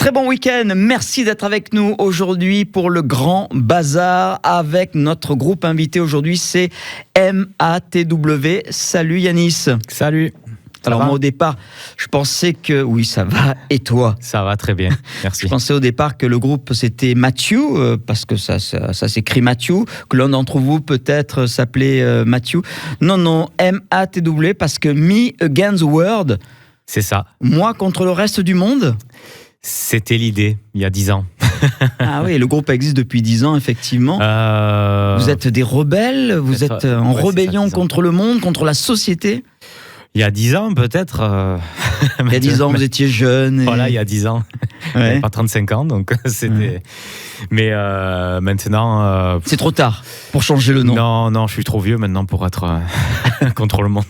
Très bon week-end, merci d'être avec nous aujourd'hui pour le Grand Bazar avec notre groupe invité aujourd'hui, c'est MATW. Salut Yanis. Salut. Alors moi au départ, je pensais que... Oui, ça va, et toi? Ça va très bien, merci. Je pensais au départ que le groupe c'était Matthew, parce que ça s'écrit Matthew, que l'un d'entre vous peut-être s'appelait Matthew. Non, MATW, parce que Me Against the World. C'est ça. Moi contre le reste du monde. C'était l'idée, il y a 10 ans. Ah oui, le groupe existe depuis 10 ans, effectivement. Vous êtes des rebelles, vous êtes en rébellion contre le monde, contre la société. Il y a 10 ans, peut-être. Il y a 10 ans, vous étiez jeune. Voilà, il y a 10 ans. Ouais. Pas 35 ans, donc c'était... Ouais. Mais maintenant... C'est trop tard pour changer le nom. Non, je suis trop vieux maintenant pour être contre le monde.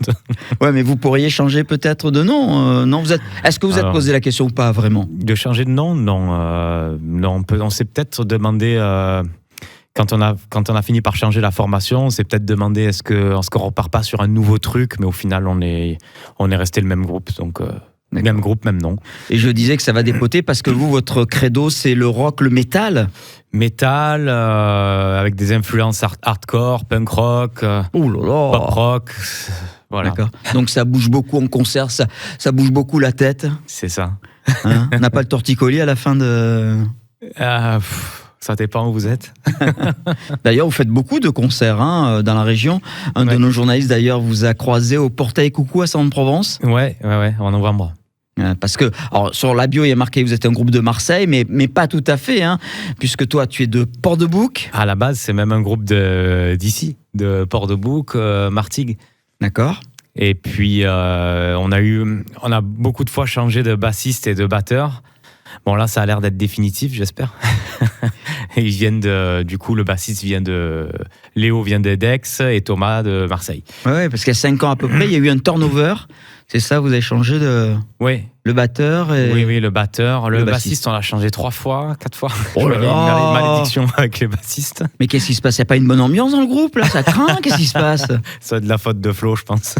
Ouais, mais vous pourriez changer peut-être de nom. Non, est-ce que vous êtes posé la question ou pas, vraiment? De changer de nom, non. On s'est peut-être demandé... Quand on a fini par changer la formation, on s'est peut-être demandé est-ce qu'on repart pas sur un nouveau truc, mais au final on est resté le même groupe, donc même groupe, même nom. Et je disais que ça va dépoter parce que vous, votre credo, c'est le rock, le métal. Métal, avec des influences hardcore, punk rock, pop rock. Voilà. D'accord. Donc ça bouge beaucoup en concert, ça bouge beaucoup la tête. C'est ça. Hein, on n'a pas le torticolis à la fin de... Ça dépend où vous êtes. D'ailleurs, vous faites beaucoup de concerts dans la région. Un de nos journalistes, d'ailleurs, vous a croisé au Portail Coucou à Saint-Provence. Ouais, en novembre. Parce que, alors, sur la bio, il y a marqué que vous êtes un groupe de Marseille, mais pas tout à fait, puisque toi, tu es de Port-de-Bouc. À la base, c'est même un groupe d'ici, de Port-de-Bouc, Martigues. D'accord. Et puis, on a beaucoup de fois changé de bassiste et de batteur. Bon, là, ça a l'air d'être définitif, j'espère. Ils viennent du coup, le bassiste vient Léo vient d'Aix et Thomas de Marseille. Ouais, parce qu'il y a 5 ans à peu près, il y a eu un turnover. C'est ça, vous avez changé le batteur et... Oui, le batteur. Le bassiste, on l'a changé 3 fois, 4 fois. Oh là là. Une malédiction avec les bassistes. Mais qu'est-ce qui se passe? Il n'y a pas une bonne ambiance dans le groupe, là? Ça craint? Qu'est-ce qui se passe? Ça de la faute de Flo, je pense.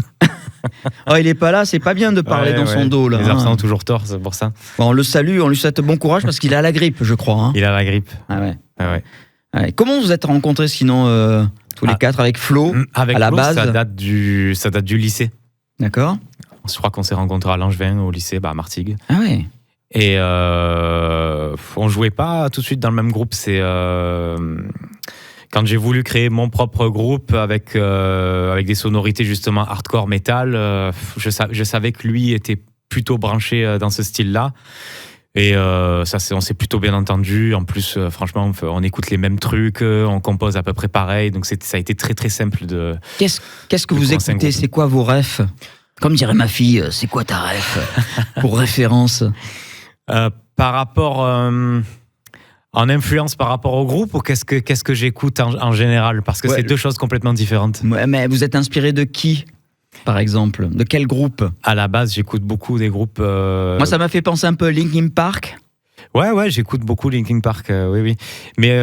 Oh, il est pas là, c'est pas bien de parler dans son dos là. Les absents ont toujours tort, c'est pour ça. Bon, on le salue, on lui souhaite bon courage parce qu'il a la grippe, je crois. Il a la grippe. Ah ouais. Comment vous êtes rencontrés sinon tous les 4 avec Flo? Avec à la Flo, base, ça date du lycée. D'accord. Je crois qu'on s'est rencontrés à Langevin au lycée, à Martigues. Ah ouais. Et on jouait pas tout de suite dans le même groupe. C'est quand j'ai voulu créer mon propre groupe avec des sonorités justement hardcore metal, je savais que lui était plutôt branché dans ce style-là. Et on s'est plutôt bien entendu. En plus, franchement, on écoute les mêmes trucs, on compose à peu près pareil. Donc ça a été très très simple de... Qu'est-ce que vous écoutez? C'est quoi vos refs? Comme dirait ma fille, c'est quoi ta ref pour référence? Par rapport... en influence par rapport au groupe, ou qu'est-ce que j'écoute en général? Parce que c'est deux choses complètement différentes. Ouais, mais vous êtes inspiré de qui, par exemple? De quel groupe? À la base, j'écoute beaucoup des groupes... Moi, ça m'a fait penser un peu à Linkin Park. Ouais, j'écoute beaucoup Linkin Park, oui. Mais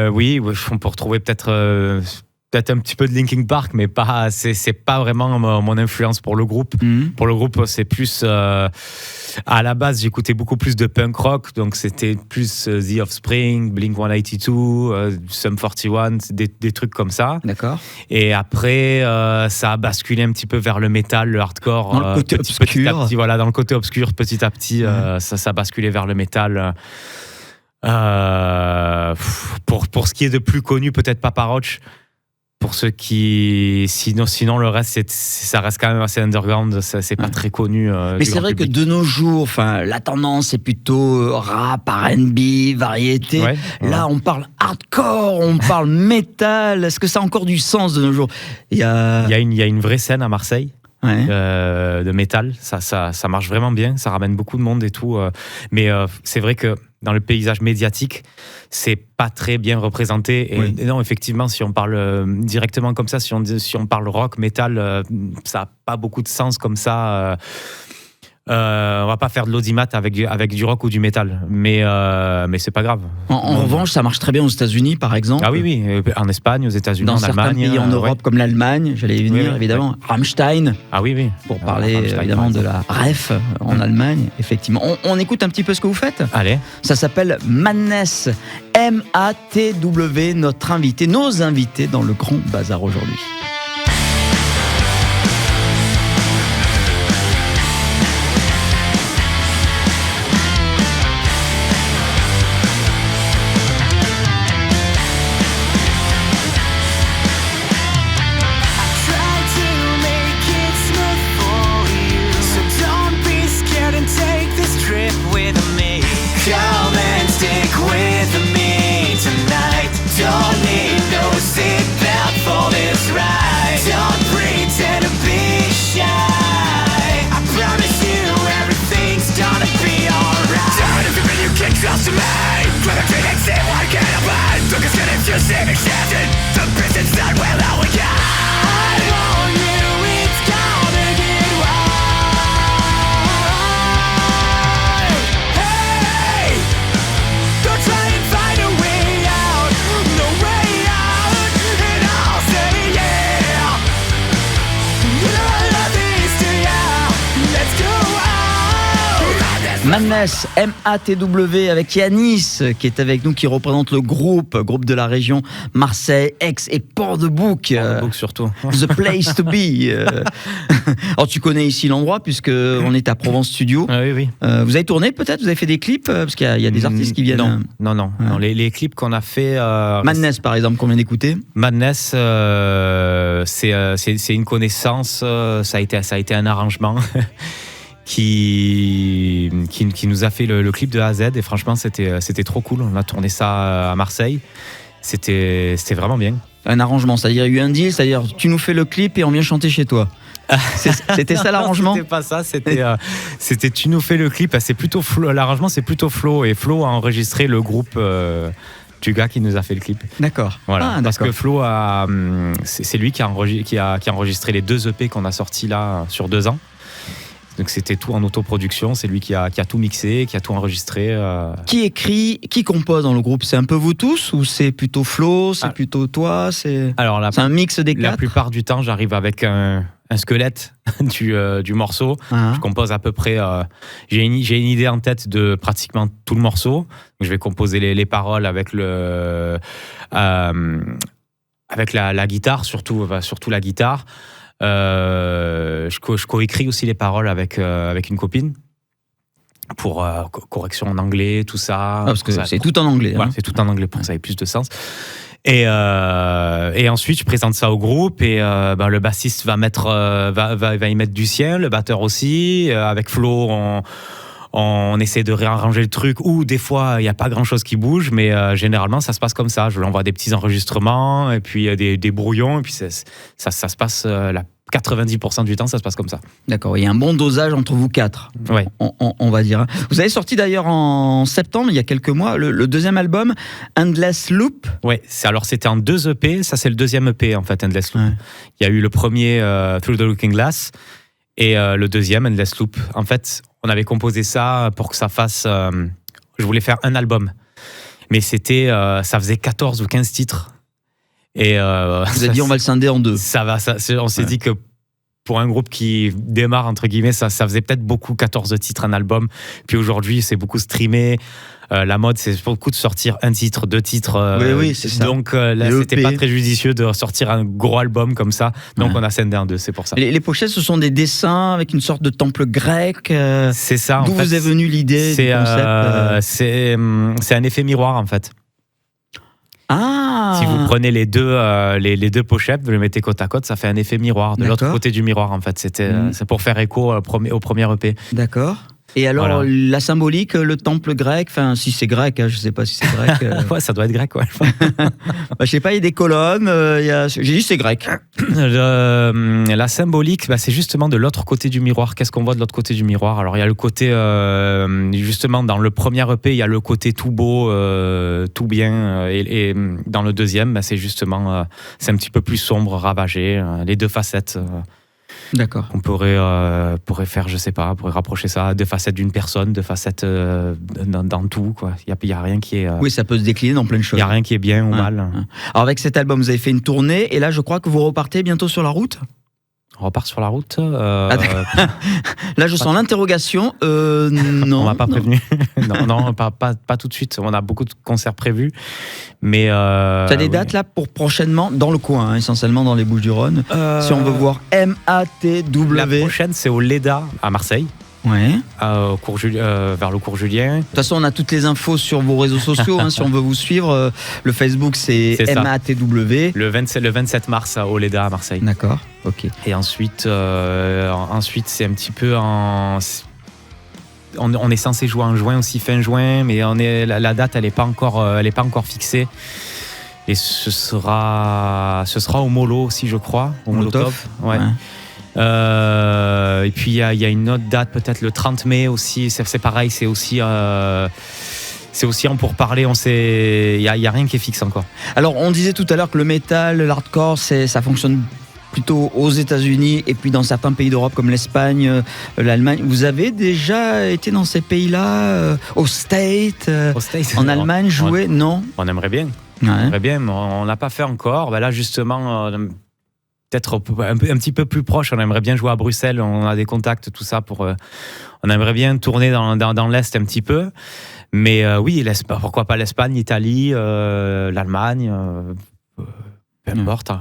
oui, on peut retrouver peut-être un petit peu de Linkin Park, mais c'est pas vraiment mon influence pour le groupe. Pour le groupe, c'est plus... à la base, j'écoutais beaucoup plus de punk rock, donc c'était plus The Offspring, Blink-182, Sum 41, des trucs comme ça. D'accord. Et après, ça a basculé un petit peu vers le métal, le hardcore. Dans le côté obscur. Petit à petit, voilà, dans le côté obscur, petit à petit, ça a basculé vers le métal. Pour ce qui est de plus connu, peut-être Papa Roach. Pour ceux qui... Sinon le reste, ça reste quand même assez underground, c'est pas très connu. Mais c'est vrai que de nos jours, la tendance est plutôt rap, R&B, variété. Ouais. Là, on parle hardcore, on parle métal. Est-ce que ça a encore du sens de nos jours? Il y a une vraie scène à Marseille. De métal, ça marche vraiment bien, ça ramène beaucoup de monde et tout. Mais c'est vrai que dans le paysage médiatique, c'est pas très bien représenté. Et non, effectivement, si on parle directement comme ça, si on parle rock, métal, ça n'a pas beaucoup de sens comme ça. On va pas faire de l'audimat avec du rock ou du métal, mais c'est pas grave. En revanche, ça marche très bien aux États-Unis, par exemple. Ah oui, en Espagne, aux États-Unis, en Allemagne. Dans certains pays en Europe, comme l'Allemagne, j'allais y venir, évidemment. Rammstein. Ah oui. Pour parler évidemment de la ref en Allemagne, effectivement. On écoute un petit peu ce que vous faites. Allez. Ça s'appelle Madness, MATW, nos invités dans le Grand Bazar aujourd'hui. Madness, MATW, avec Yanis qui est avec nous, qui représente le groupe de la région Marseille, Aix et Port-de-Bouc. Port-de-Bouc surtout. The place to be. Alors tu connais ici l'endroit puisque on est à Provence Studio. Oui. Vous avez tourné peut-être? Vous avez fait des clips? Parce qu'il y a des artistes qui viennent. Non. Les clips qu'on a fait. Madness par exemple, qu'on vient d'écouter. Madness, c'est une connaissance. Ça a été un arrangement. Qui nous a fait le clip de A à Z, et franchement c'était trop cool. On a tourné ça à Marseille, c'était vraiment bien. Un arrangement, c'est-à-dire il y a eu un deal, c'est-à-dire tu nous fais le clip et on vient chanter chez toi. C'était ça l'arrangement? C'était pas ça, c'était tu nous fais le clip. C'est plutôt Flo, l'arrangement c'est plutôt Flo, et Flo a enregistré le groupe du gars qui nous a fait le clip. D'accord. Voilà. Parce que Flo c'est lui qui a enregistré les 2 EP qu'on a sortis là sur 2 ans. Donc c'était tout en autoproduction, c'est lui qui a tout mixé, qui a tout enregistré. Qui écrit, qui compose dans le groupe? C'est un peu vous tous ou c'est plutôt Flo, c'est plutôt toi? C'est un mix des 4? La plupart du temps, j'arrive avec un squelette du morceau. Je compose à peu près. J'ai une idée en tête de pratiquement tout le morceau. Donc je vais composer les paroles avec avec la guitare, surtout la guitare. Je coécris aussi les paroles avec une copine pour correction en anglais, tout ça. Parce que c'est tout en anglais. Voilà, c'est tout en anglais pour que ça ait plus de sens. Et ensuite, je présente ça au groupe, et le bassiste va y mettre du sien, le batteur aussi. Avec Flo, on essaie de réarranger le truc, ou des fois il n'y a pas grand chose qui bouge, mais généralement ça se passe comme ça. Je lui envoie des petits enregistrements et puis des brouillons, et puis ça se passe 90% du temps, ça se passe comme ça. D'accord, il y a un bon dosage entre vous 4, ouais. on va dire. Vous avez sorti d'ailleurs en septembre, il y a quelques mois, le deuxième album, Endless Loop. Ouais, c'était en 2 EP, ça c'est le deuxième EP en fait, Endless Loop. Ouais. Il y a eu le premier Through the Looking Glass, et le deuxième, Endless Loop. En fait, on avait composé ça pour que ça fasse... je voulais faire un album. Mais ça faisait 14 ou 15 titres. Et vous avez dit, on va le scinder en 2. On s'est dit que pour un groupe qui démarre, entre guillemets, ça faisait peut-être beaucoup, 14 titres, un album. Puis aujourd'hui, c'est beaucoup streamé. La mode, c'est beaucoup de sortir un titre, 2 titres. Oui, c'est ça. Donc là, c'était pas très judicieux de sortir un gros album comme ça. Donc on a scindé en 2, c'est pour ça. Les pochettes, ce sont des dessins avec une sorte de temple grec. C'est ça. D'où vous est venue l'idée du concept c'est un effet miroir, en fait. Ah. Si vous prenez les deux pochettes, vous les mettez côte à côte, ça fait un effet miroir. De l'autre côté du miroir, en fait. C'est pour faire écho au premier EP. D'accord. Et alors, voilà. La symbolique, le temple grec, enfin, si c'est grec, je ne sais pas si c'est grec. Ouais, ça doit être grec, ouais. Je sais pas, il y a des colonnes, j'ai dit c'est grec. La symbolique, c'est justement de l'autre côté du miroir. Qu'est-ce qu'on voit de l'autre côté du miroir? Alors, il y a le côté, justement, dans le premier EP, il y a le côté tout beau, tout bien. Et dans le deuxième, c'est justement, c'est un petit peu plus sombre, ravagé. Les 2 facettes. D'accord. On pourrait faire, je sais pas, on pourrait rapprocher ça à 2 facettes d'une personne, 2 facettes dans tout, quoi. Il y a rien qui est. Oui, ça peut se décliner dans plein de choses. Il y a rien qui est bien ou mal. Alors avec cet album, vous avez fait une tournée et là, je crois que vous repartez bientôt sur la route. On repart sur la route. Là, je sens l'interrogation. Non. On m'a pas prévenu. non, pas tout de suite. On a beaucoup de concerts prévus. Mais. Tu as des dates là pour prochainement dans le coin, essentiellement dans les Bouches-du-Rhône. Si on veut voir MATW. La prochaine, c'est au Leda à Marseille. Ouais. Vers le cours Julien. De toute façon, on a toutes les infos sur vos réseaux sociaux. Si on veut vous suivre, le Facebook, c'est MATW. Le 27 mars au Leda à Marseille. D'accord. Ok. Et ensuite, c'est un petit peu en. On est censé jouer en juin aussi, fin juin, mais la date, elle n'est pas encore fixée. Et ce sera au Molo aussi, je crois. Au Molotov. Ouais. Et puis il y a une autre date, peut-être le 30 mai aussi. C'est pareil, c'est aussi en pourparler. Il y a rien qui est fixe encore. Alors on disait tout à l'heure que le métal, l'hardcore, ça fonctionne plutôt aux États-Unis et puis dans certains pays d'Europe comme l'Espagne, l'Allemagne. Vous avez déjà été dans ces pays-là, au States, en Allemagne, jouer? Non. On aimerait bien. Ouais. On aimerait bien, mais on l'a pas fait encore. Là justement. Peut-être un petit peu plus proche, on aimerait bien jouer à Bruxelles, on a des contacts, tout ça, on aimerait bien tourner dans l'Est un petit peu, mais oui, pourquoi pas l'Espagne, l'Italie, l'Allemagne, peu importe,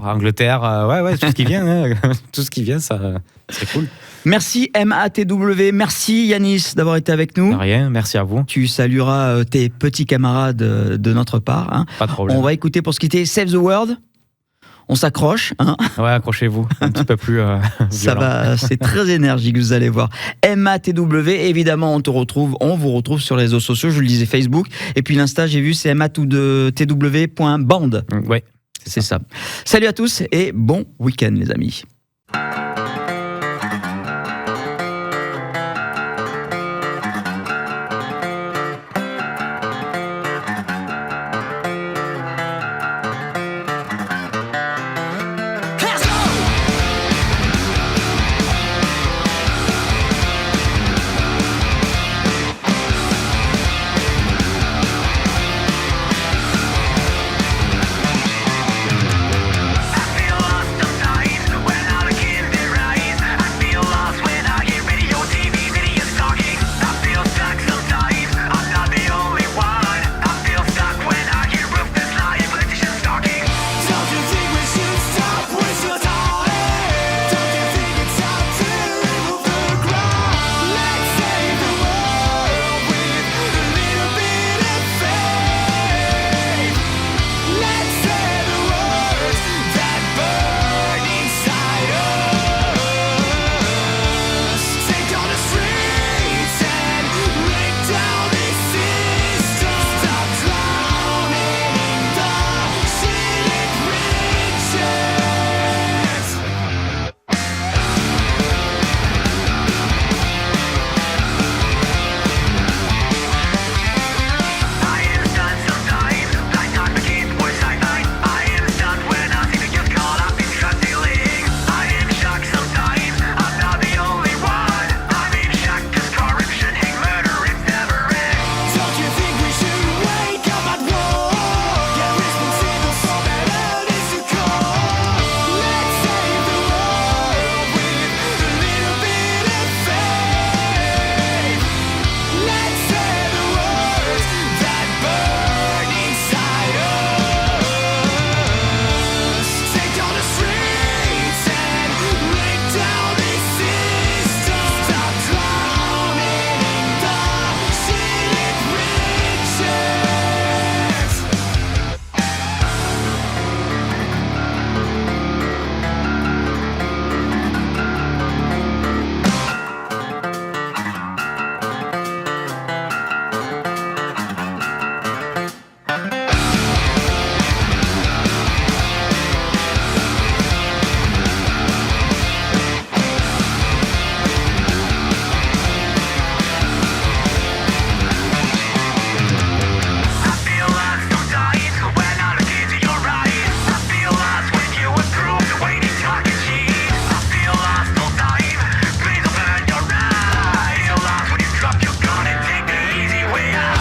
Angleterre, ouais, tout ce qui vient, tout ce qui vient, ça, c'est cool. Merci MATW, merci Yanis d'avoir été avec nous. De rien, merci à vous. Tu salueras tes petits camarades de notre part. Pas de problème. On va écouter pour se quitter Save the World. On s'accroche, Ouais, accrochez-vous, un petit peu plus ça va, c'est très énergique, vous allez voir. MATW, évidemment, on vous retrouve sur les réseaux sociaux, je vous le disais, Facebook, et puis l'Insta, j'ai vu, c'est matw.band. Ouais, c'est ça. Salut à tous et bon week-end, les amis. I feel lost sometimes when the